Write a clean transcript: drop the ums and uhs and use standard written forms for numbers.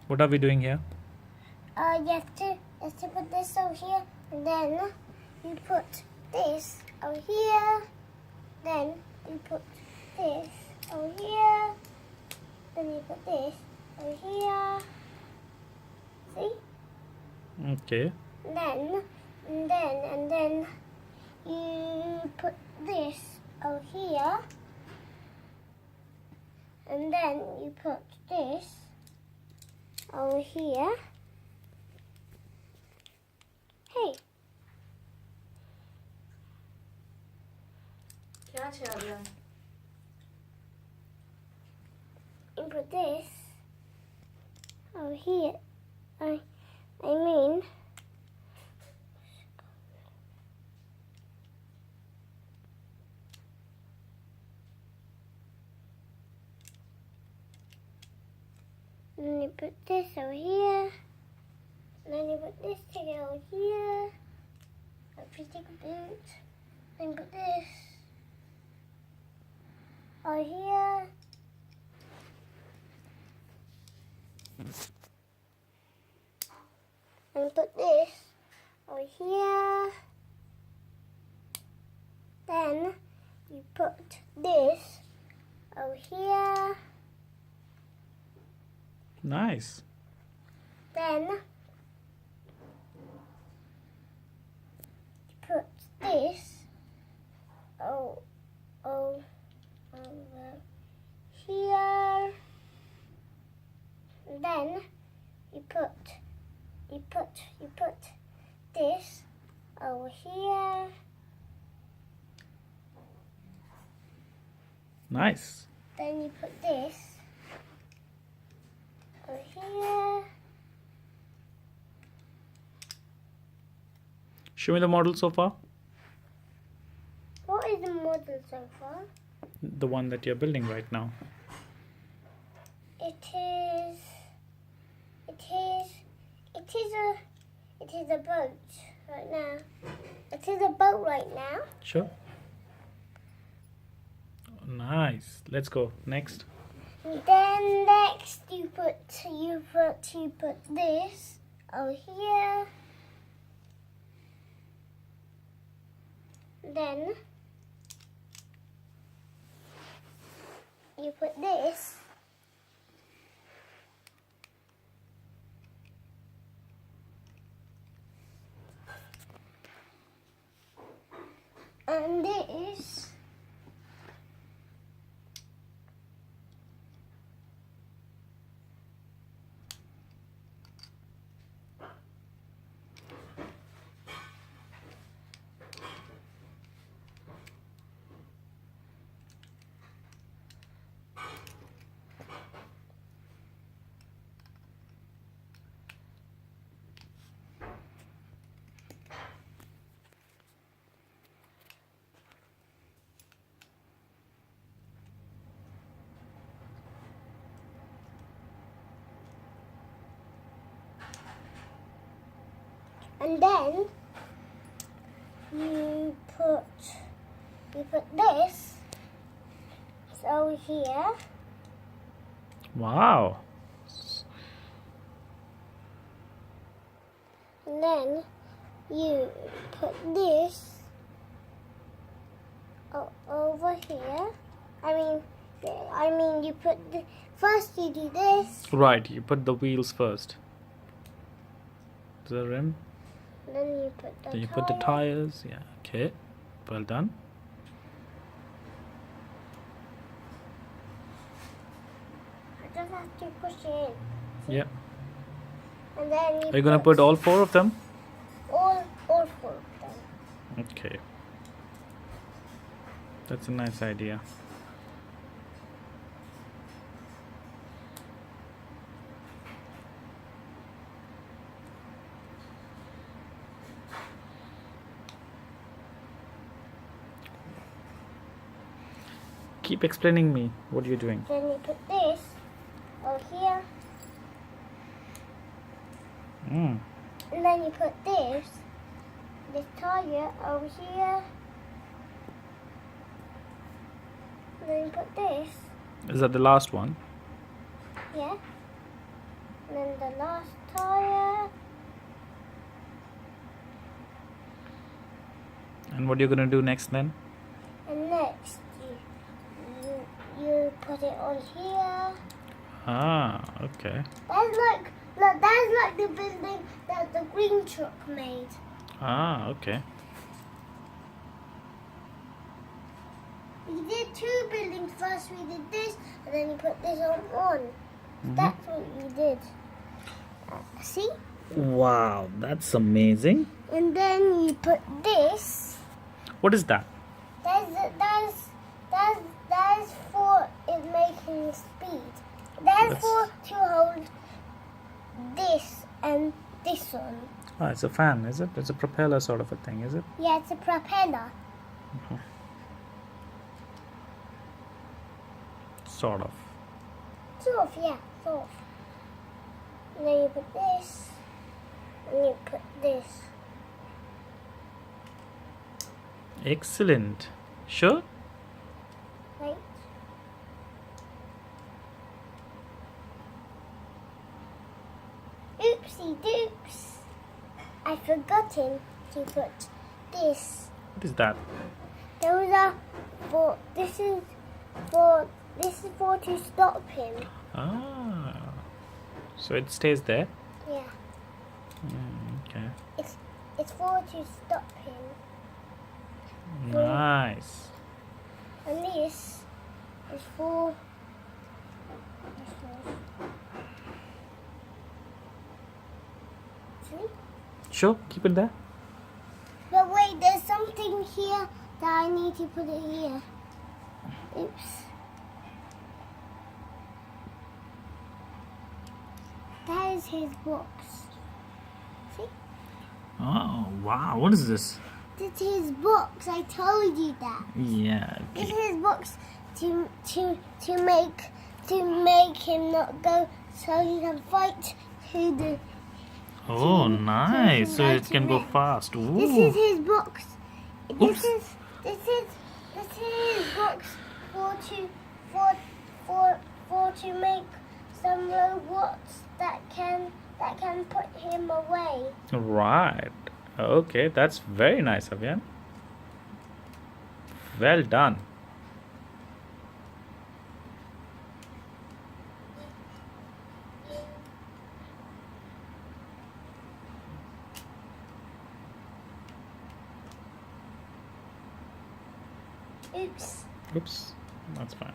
What are we doing here? You have to put this over here, and then you put this over here. Then you put this over here. Then you put this over here. See? Okay. And then you put this over here. And then you put this over here. Hey, क्या છે અવ્યન? you put this over here. I mean, and you put this over here. And then you put this ticket over here. A pretty boot. Then put this over here. And put this over here. Then you put this over here. Nice. Then you put this over here. Then you put this over here. Nice. Then you put this over here. Show me the model so far. What is the model so far? The one that you're building right now. It is a boat right now. It is a boat right now. Sure. Nice. Let's go. Next. Then next you put this over here. Then you put this. And this. And then you put this over here. Wow. And then you put this over here. I mean you put first you do this. Right. You put the wheels first. The rim. Then you put the Then you put the tires. Yeah. Okay. Well done. I just have to push it in. Yeah. And then Are you gonna put all four of them? all four of them. Okay. That's a nice idea. Keep explaining me what you're doing. Then you put this over here. Mm. And then you put this tire over here. And then you put this. Is that the last one? Yeah. and then the last tire. And what are you gonna do next then? And next, you put it on here. Ah, okay. That's like the building that the green truck made. Ah, okay. We did two buildings first. We did this, and then you put this on one. That's what you did. See? Wow, that's amazing. And then you put this. What is that? That's for it making speed. That's for to hold this and this one. Ah, it's a fan, is it? It's a propeller sort of a thing, is it? Yeah, it's a propeller. Sort of. Sort of, yeah, sort of. And then you put this, and you put this. Excellent. Sure? Right? Oopsie doops. I've forgotten to put this. What is that? Those are for, this is for to stop him. Ah. So it stays there? Yeah. Okay. It's for to stop him. Nice. And this is for see? Sure, keep it there. But wait, there's something here that I need to put it here. Oops. That is his box. See? Oh, wow. What is this? This is his box. I told you that. Yeah. This Okay. is his box to make him not go, so he can fight to the. Oh, nice. So go it to can go next. fast. This is Ooh. his box. Oops. This is his box for to make some robots that can put him away. Right. Okay, that's very nice, Avyan. Well done. Oops. Oops. That's fine.